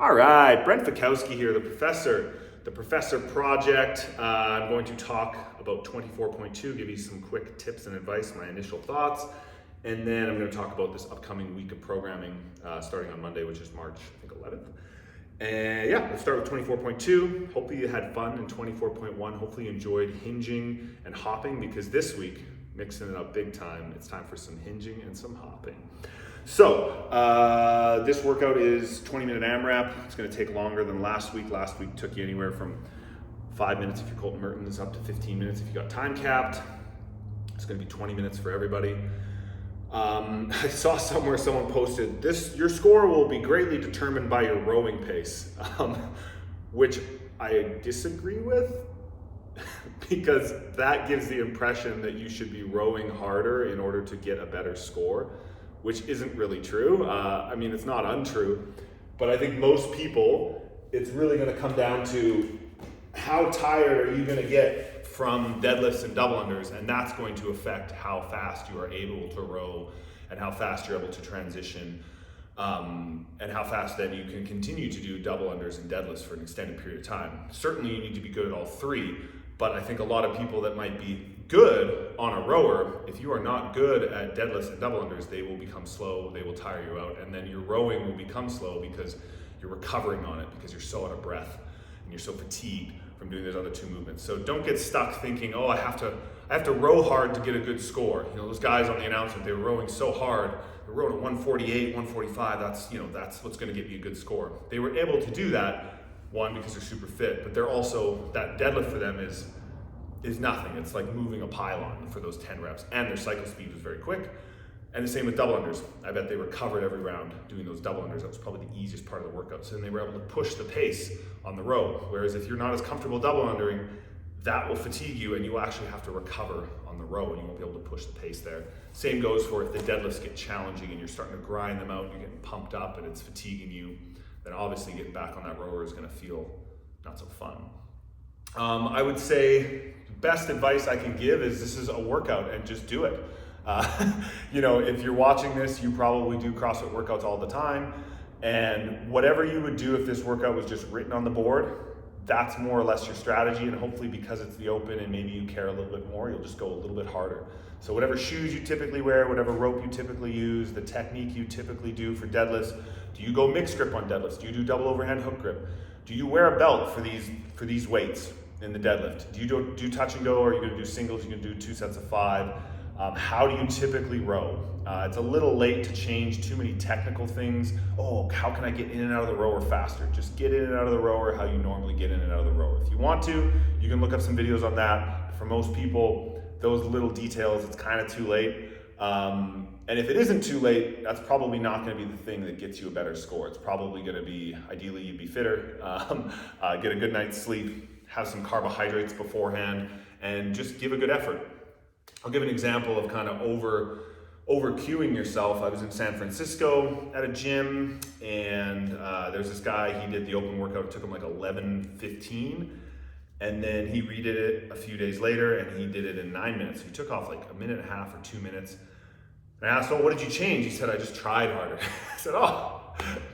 All right, Brent Fikowski here, the Professor Project. I'm going to talk about 24.2, give you some quick tips and advice, my initial thoughts, and then I'm going to talk about this upcoming week of programming starting on Monday, which is March, I think, 11th. And yeah, let's start with 24.2. Hopefully you had fun in 24.1. Hopefully you enjoyed hinging and hopping, because this week, mixing it up big time, it's time for some hinging and some hopping. So this workout is 20-minute AMRAP. It's going to take longer than last week. Last week took you anywhere from 5 minutes if you're Colton Mertens up to 15 minutes if you got time capped. It's going to be 20 minutes for everybody. I saw somewhere someone posted this: your score will be greatly determined by your rowing pace, which I disagree with because that gives the impression that you should be rowing harder in order to get a better score, which isn't really true. I mean, it's not untrue, but I think most people, it's really gonna come down to how tired are you gonna get from deadlifts and double unders, and that's going to affect how fast you are able to row and how fast you're able to transition, and how fast then you can continue to do double unders and deadlifts for an extended period of time. Certainly you need to be good at all three, but I think a lot of people that might be good on a rower, if you are not good at deadlifts and double unders, they will become slow, they will tire you out, and then your rowing will become slow because you're recovering on it, because you're so out of breath and you're so fatigued from doing those other two movements. So don't get stuck thinking, oh, I have to row hard to get a good score. You know, those guys on the announcement, they were rowing so hard, they rowed at 148, 145, that's what's gonna get you a good score. They were able to do that, one, because they're super fit, but they're also, that deadlift for them is nothing. It's like moving a pylon for those 10 reps, and their cycle speed was very quick. And the same with double unders. I bet they recovered every round doing those double unders. That was probably the easiest part of the workout. So then they were able to push the pace on the row. Whereas if you're not as comfortable double undering, that will fatigue you and you will actually have to recover on the row and you won't be able to push the pace there. Same goes for if the deadlifts get challenging and you're starting to grind them out and you're getting pumped up and it's fatiguing you, then obviously getting back on that rower is gonna feel not so fun. I would say best advice I can give is this is a workout and just do it. You know, if you're watching this, you probably do CrossFit workouts all the time, and whatever you would do if this workout was just written on the board, that's more or less your strategy, and hopefully because it's the open and maybe you care a little bit more, you'll just go a little bit harder. So whatever shoes you typically wear, whatever rope you typically use, the technique you typically do for deadlifts, do you go mixed grip on deadlifts? Do you do double overhand hook grip? Do you wear a belt for these weights in the deadlift? Do you do touch and go, or are you gonna do singles? You're gonna do 2 sets of 5? How do you typically row? It's a little late to change too many technical things. Oh, how can I get in and out of the rower faster? Just get in and out of the rower how you normally get in and out of the rower. If you want to, you can look up some videos on that. For most people, those little details, it's kind of too late. And if it isn't too late, that's probably not gonna be the thing that gets you a better score. It's probably gonna be, ideally you'd be fitter, get a good night's sleep, have some carbohydrates beforehand, and just give a good effort. I'll give an example of kind of over cueing yourself. I was in San Francisco at a gym, and there's this guy, he did the open workout, it took him like 11:15, and then he redid it a few days later, and he did it in 9 minutes. He took off like a minute and a half or 2 minutes. And I asked, oh, what did you change? He said, I just tried harder. I said, oh,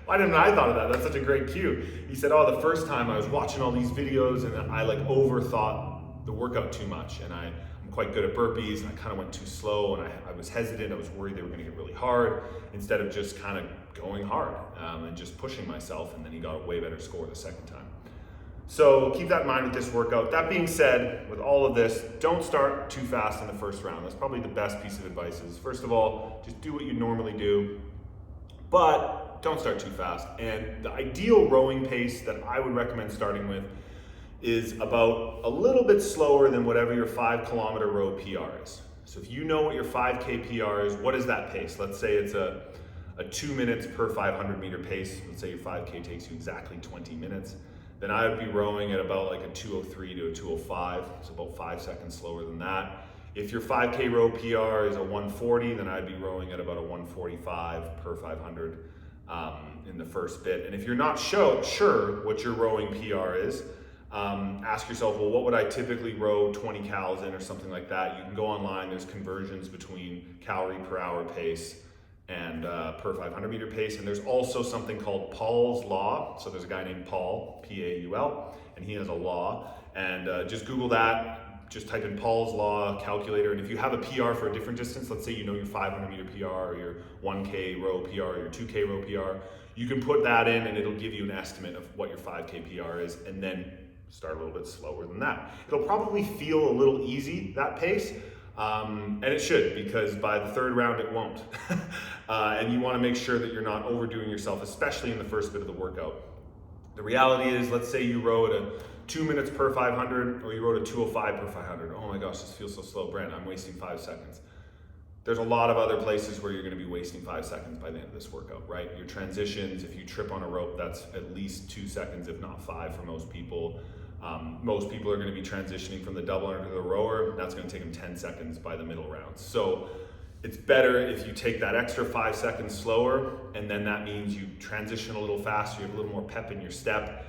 why didn't I thought of that? That's such a great cue. He said, oh, the first time I was watching all these videos, and I like overthought the workout too much, and I'm quite good at burpees, and I kind of went too slow, and I was hesitant. I was worried they were gonna get really hard instead of just kind of going hard and just pushing myself, and then he got a way better score the second time. So keep that in mind with this workout. That being said, with all of this, don't start too fast in the first round. That's probably the best piece of advice is, first of all, just do what you normally do, but don't start too fast. And the ideal rowing pace that I would recommend starting with is about a little bit slower than whatever your 5 kilometer row PR is. So if you know what your 5K PR is, what is that pace? Let's say it's a 2 minutes per 500 meter pace. Let's say your 5K takes you exactly 20 minutes. Then I would be rowing at about like a 2:03 to a 2:05. It's about 5 seconds slower than that. If your 5K row PR is a 1:40, then I'd be rowing at about a 1:45 per 500 in the first bit. And if you're not sure what your rowing PR is, ask yourself, well, what would I typically row 20 cals in or something like that? You can go online, there's conversions between calorie per hour pace and per 500 meter pace. And there's also something called Paul's Law. So there's a guy named Paul, P-A-U-L, and he has a law. And just Google that, just type in Paul's Law calculator. And if you have a PR for a different distance, let's say you know your 500 meter PR or your 1K row PR or your 2K row PR, you can put that in and it'll give you an estimate of what your 5K PR is, and then start a little bit slower than that. It'll probably feel a little easy, that pace, and it should, because by the third round it won't. And you want to make sure that you're not overdoing yourself, especially in the first bit of the workout. The reality is, let's say you row at a 2 minutes per 500, or you rode a 2:05 per 500. Oh my gosh, this feels so slow, Brent, I'm wasting 5 seconds. There's a lot of other places where you're going to be wasting 5 seconds by the end of this workout, right? Your transitions, if you trip on a rope, that's at least 2 seconds, if not 5 for most people. Most people are going to be transitioning from the double under to the rower. That's going to take them 10 seconds by the middle rounds. So it's better if you take that extra 5 seconds slower, and then that means you transition a little faster, you have a little more pep in your step.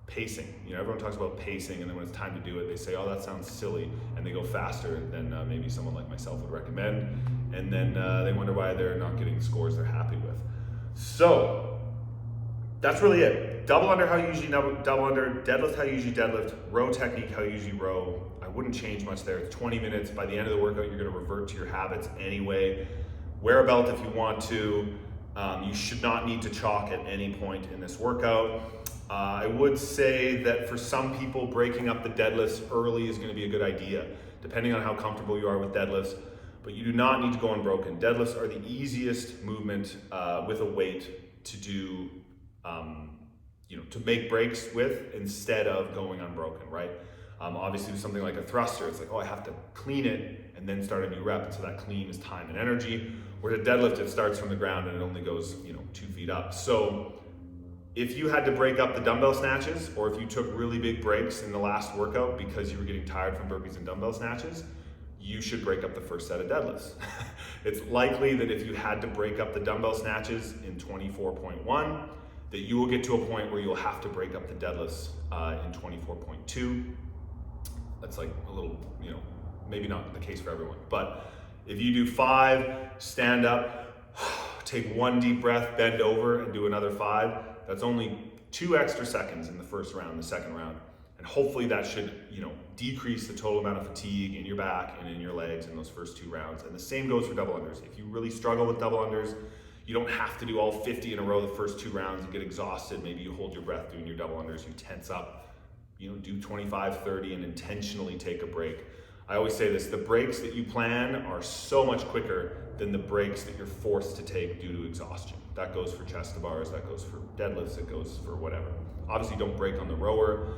Pacing, everyone talks about pacing, and then when it's time to do it, they say, oh, that sounds silly, and they go faster than maybe someone like myself would recommend, and then they wonder why they're not getting scores they're happy with. So that's really it. Double under, how you usually double under. Deadlift, how you usually deadlift. Row technique, how you usually row. I wouldn't change much there. It's 20 minutes. By the end of the workout, you're going to revert to your habits anyway. Wear a belt if you want to. You should not need to chalk at any point in this workout. I would say that for some people, breaking up the deadlifts early is going to be a good idea, depending on how comfortable you are with deadlifts, but you do not need to go unbroken. Deadlifts are the easiest movement with a weight to do, to make breaks with instead of going unbroken, right? Obviously with something like a thruster, it's like, oh, I have to clean it and then start a new rep, and so that clean is time and energy. Whereas a deadlift, it starts from the ground and it only goes, 2 feet up. So if you had to break up the dumbbell snatches, or if you took really big breaks in the last workout because you were getting tired from burpees and dumbbell snatches, you should break up the first set of deadlifts. It's likely that if you had to break up the dumbbell snatches in 24.1, that you will get to a point where you'll have to break up the deadlifts in 24.2. That's like a little, maybe not the case for everyone, but if you do 5, stand up, take 1 deep breath, bend over, and do another 5, that's only 2 extra seconds in the first round, the second round. And hopefully that should, decrease the total amount of fatigue in your back and in your legs in those first 2 rounds. And the same goes for double unders. If you really struggle with double unders, you don't have to do all 50 in a row the first 2 rounds and get exhausted. Maybe you hold your breath doing your double unders, you tense up, do 25, 30 and intentionally take a break. I always say this, the breaks that you plan are so much quicker than the breaks that you're forced to take due to exhaustion. That goes for chest to bars, that goes for deadlifts, it goes for whatever. Obviously don't break on the rower.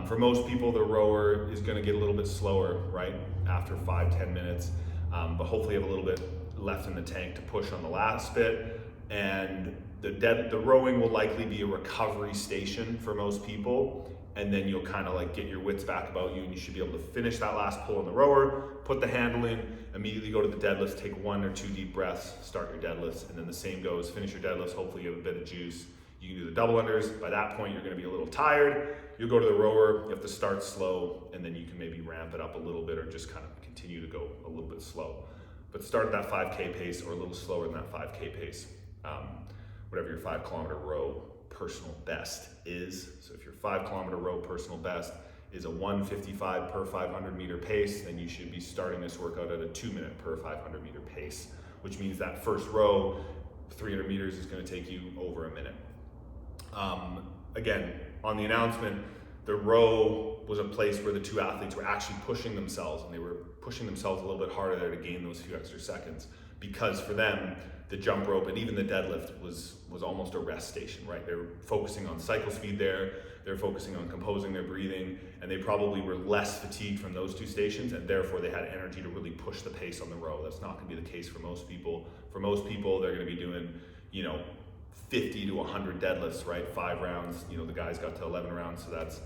For most people, the rower is gonna get a little bit slower, right? After 5-10 minutes, but hopefully you have a little bit left in the tank to push on the last bit. And the rowing will likely be a recovery station for most people. And then you'll kind of like get your wits back about you, and you should be able to finish that last pull on the rower, put the handle in, immediately go to the deadlifts, take 1 or 2 deep breaths, start your deadlifts, and then the same goes, finish your deadlifts, hopefully you have a bit of juice. You can do the double unders. By that point, you're gonna be a little tired. You'll go to the rower, you have to start slow, and then you can maybe ramp it up a little bit or just kind of continue to go a little bit slow. But start at that 5K pace or a little slower than that 5K pace, whatever your 5 kilometer row personal best is. So if your 5 kilometer row personal best is a 1:55 per 500 meter pace, then you should be starting this workout at a 2 minute per 500 meter pace, which means that first row, 300 meters is going to take you over a minute. Again, on the announcement, the row was a place where the 2 athletes were actually pushing themselves, and they were pushing themselves a little bit harder there to gain those few extra seconds, because for them, the jump rope and even the deadlift was almost a rest station, right? They were focusing on cycle speed there, they're focusing on composing their breathing, and they probably were less fatigued from those 2 stations, and therefore they had energy to really push the pace on the row. That's not gonna be the case for most people. For most people, they're gonna be doing, 50 to 100 deadlifts, right? 5 rounds, the guys got to 11 rounds, so that's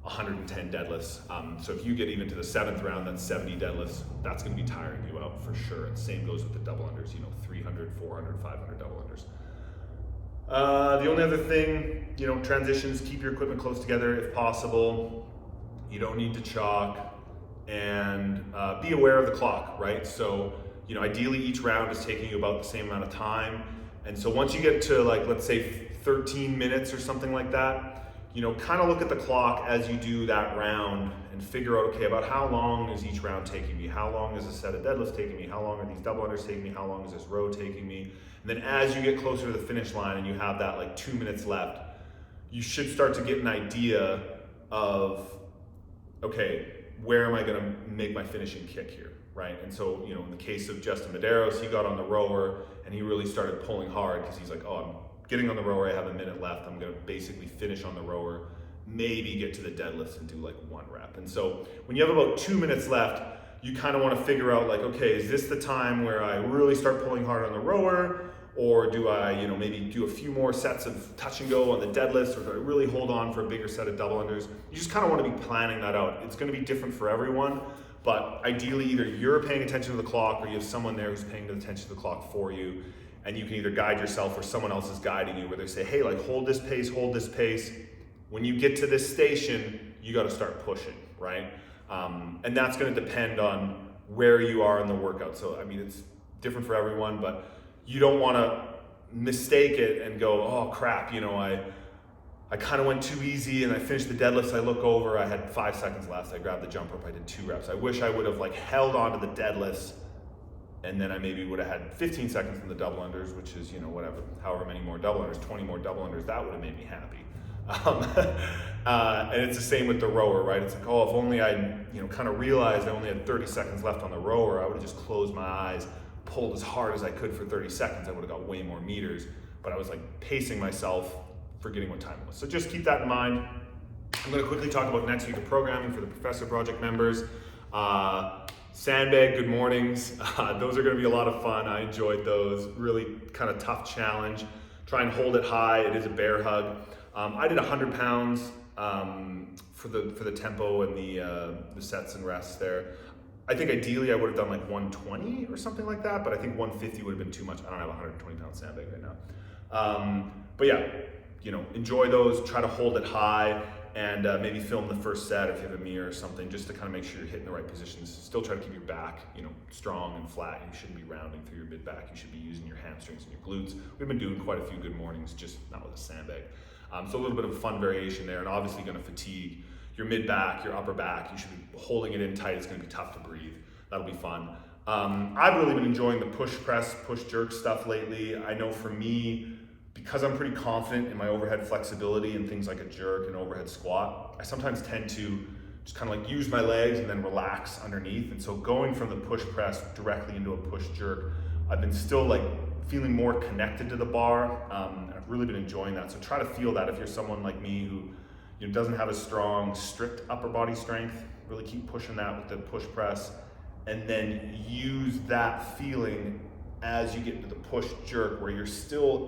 110 deadlifts. So if you get even to the 7th round, that's 70 deadlifts. That's gonna be tiring you out for sure. And same goes with the double unders, 300, 400, 500 double unders. The only other thing, transitions, keep your equipment close together if possible. You don't need to chalk, and be aware of the clock, right? So, ideally each round is taking you about the same amount of time. And so once you get to like, let's say 13 minutes or something like that, kind of look at the clock as you do that round and figure out, okay, about how long is each round taking me? How long is a set of deadlifts taking me? How long are these double unders taking me? How long is this row taking me? And then as you get closer to the finish line and you have that like 2 minutes left, you should start to get an idea of, okay, where am I gonna make my finishing kick here, right? And so, in the case of Justin Medeiros, he got on the rower and he really started pulling hard because he's like, oh, I'm getting on the rower, I have a minute left, I'm gonna basically finish on the rower, maybe get to the deadlifts and do like 1 rep. And so when you have about 2 minutes left, you kind of want to figure out like, okay, is this the time where I really start pulling hard on the rower? Or do I, maybe do a few more sets of touch and go on the deadlifts, or do I really hold on for a bigger set of double unders? You just kind of want to be planning that out. It's going to be different for everyone, but ideally either you're paying attention to the clock or you have someone there who's paying attention to the clock for you, and you can either guide yourself or someone else is guiding you, where they say, hey, like hold this pace, hold this pace. When you get to this station, you got to start pushing, right? And that's going to depend on where you are in the workout. So, it's different for everyone, but you don't want to mistake it and go, oh crap, I kind of went too easy and I finished the deadlifts, I look over, I had 5 seconds left, I grabbed the jump rope, I did 2 reps. I wish I would have like held on to the deadlifts, and then I maybe would have had 15 seconds in the double unders, which is, however many more double unders, 20 more double unders, that would have made me happy. And it's the same with the rower, right? It's like, oh, if only I, kind of realized I only had 30 seconds left on the rower, I would have just closed my eyes, pulled as hard as I could for 30 seconds, I would have got way more meters, but I was like pacing myself, forgetting what time it was. So just keep that in mind. I'm gonna quickly talk about next week of programming for the Professor Project members. Sandbag good mornings. Those are gonna be a lot of fun. I enjoyed those. Really kind of tough challenge. Try and hold it high. It is a bear hug. I did 100 pounds for the tempo and the sets and rests there. I think ideally I would have done like 120 or something like that, but I think 150 would have been too much. I don't have a 120 pound sandbag right now. But yeah, enjoy those, try to hold it high, and maybe film the first set if you have a mirror or something, just to kind of make sure you're hitting the right positions. Still try to keep your back, strong and flat. You shouldn't be rounding through your mid back. You should be using your hamstrings and your glutes. We've been doing quite a few good mornings, just not with a sandbag. So a little bit of a fun variation there, and obviously going to fatigue your mid back, your upper back. You should be holding it in tight. It's going to be tough to breathe. That'll be fun. I've really been enjoying the push press, push jerk stuff lately. I know for me, because I'm pretty confident in my overhead flexibility and things like a jerk and overhead squat, I sometimes tend to just kind of like use my legs and then relax underneath. And so going from the push press directly into a push jerk, I've been still like feeling more connected to the bar. And I've really been enjoying that. So try to feel that if you're someone like me who doesn't have a strong, strict upper body strength. Really keep pushing that with the push press, and then use that feeling as you get into the push jerk, where you're still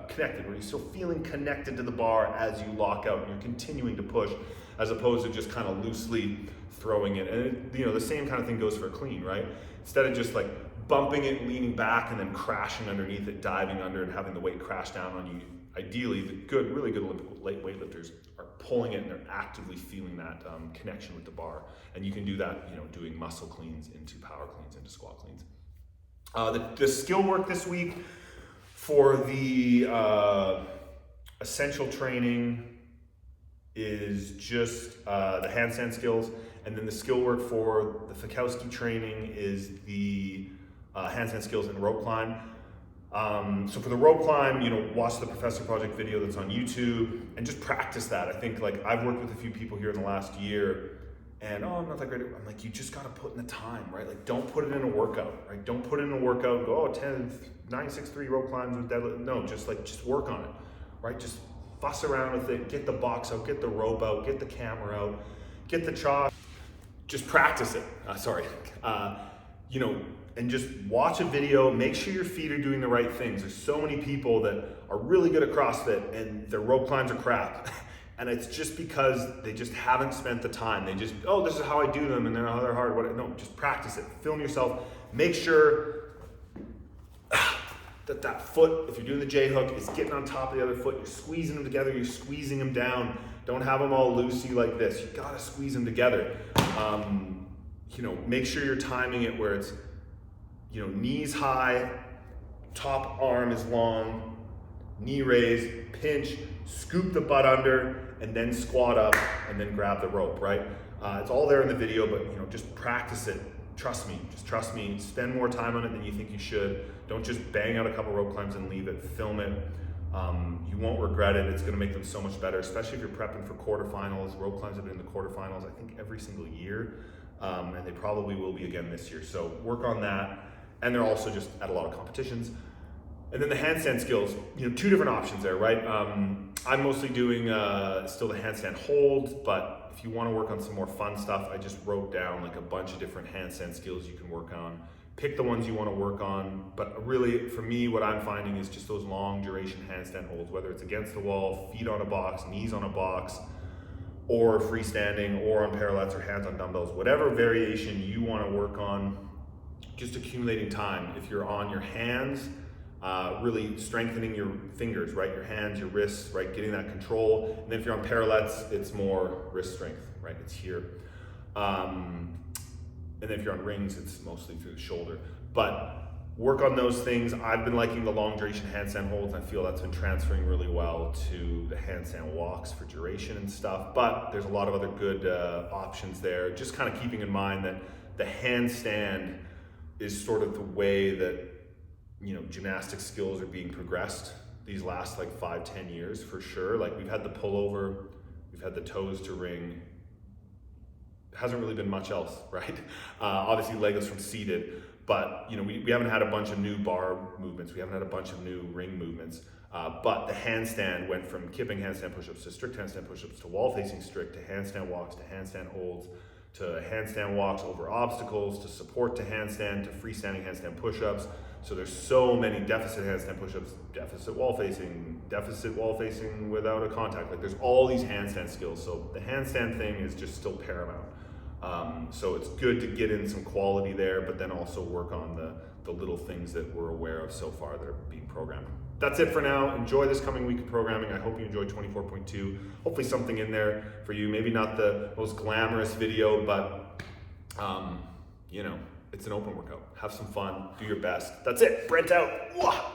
connected, where you're still feeling connected to the bar as you lock out and you're continuing to push, as opposed to just kind of loosely throwing it. And the same kind of thing goes for a clean, right? Instead of just like bumping it, leaning back, and then crashing underneath it, diving under and having the weight crash down on you. Ideally, the really good Olympic weightlifters are pulling it and they're actively feeling that connection with the bar. And you can do that, doing muscle cleans into power cleans, into squat cleans. The skill work this week for the essential training is just the handstand skills. And then the skill work for the Fikowski training is the handstand skills and rope climb. So for the rope climb, watch the Professor Project video that's on YouTube and just practice that. I think like I've worked with a few people here in the last year, and I'm not that great. I'm like, you just got to put in the time, right? Like don't put it in a workout, right? Don't put it in a workout and go, 963 rope climbs with deadlift. No, just work on it, right? Just fuss around with it, get the box out, get the rope out, get the camera out, get the chalk, just practice it. And just watch a video, make sure your feet are doing the right things. There's so many people that are really good at CrossFit and their rope climbs are crap. And it's just because they just haven't spent the time. They just, this is how I do them and they're hard. No, just practice it. Film yourself. Make sure that foot, if you're doing the J hook, is getting on top of the other foot. You're squeezing them together, you're squeezing them down. Don't have them all loosey like this. You gotta squeeze them together. Make sure you're timing it where it's knees high, top arm is long, knee raised, pinch, scoop the butt under, and then squat up, and then grab the rope, right? It's all there in the video, but just practice it. Trust me, just trust me. Spend more time on it than you think you should. Don't just bang out a couple rope climbs and leave it. Film it. You won't regret it. It's gonna make them so much better, especially if you're prepping for quarterfinals. Rope climbs have been in the quarterfinals, I think, every single year. And they probably will be again this year. So work on that. And they're also just at a lot of competitions. And then the handstand skills, two different options there, right? I'm mostly doing still the handstand holds, but if you want to work on some more fun stuff, I just wrote down like a bunch of different handstand skills you can work on. Pick the ones you want to work on, but really for me, what I'm finding is just those long duration handstand holds, whether it's against the wall, feet on a box, knees on a box, or freestanding, or on parallettes or hands on dumbbells, whatever variation you want to work on, just accumulating time. If you're on your hands, really strengthening your fingers, right? Your hands, your wrists, right? Getting that control. And then if you're on parallettes, it's more wrist strength, right? It's here. And then if you're on rings, it's mostly through the shoulder. But work on those things. I've been liking the long duration handstand holds. I feel that's been transferring really well to the handstand walks for duration and stuff. But there's a lot of other good options there. Just kind of keeping in mind that the handstand is sort of the way that gymnastic skills are being progressed these last like 5-10 years for sure. Like we've had the pullover, we've had the toes to ring. Hasn't really been much else, right? Obviously legless from seated, but we haven't had a bunch of new bar movements. We haven't had a bunch of new ring movements. But the handstand went from kipping handstand push-ups to strict handstand push-ups to wall-facing strict to handstand walks to handstand holds to handstand walks over obstacles to support to handstand to freestanding handstand push-ups. So there's so many deficit handstand push-ups, deficit wall facing without a contact. Like there's all these handstand skills. So the handstand thing is just still paramount. So it's good to get in some quality there, but then also work on the little things that we're aware of so far that are being programmed. That's it for now. Enjoy this coming week of programming. I hope you enjoyed 24.2. Hopefully something in there for you. Maybe not the most glamorous video, but it's an open workout. Have some fun, do your best. That's it, Brent out. Wah!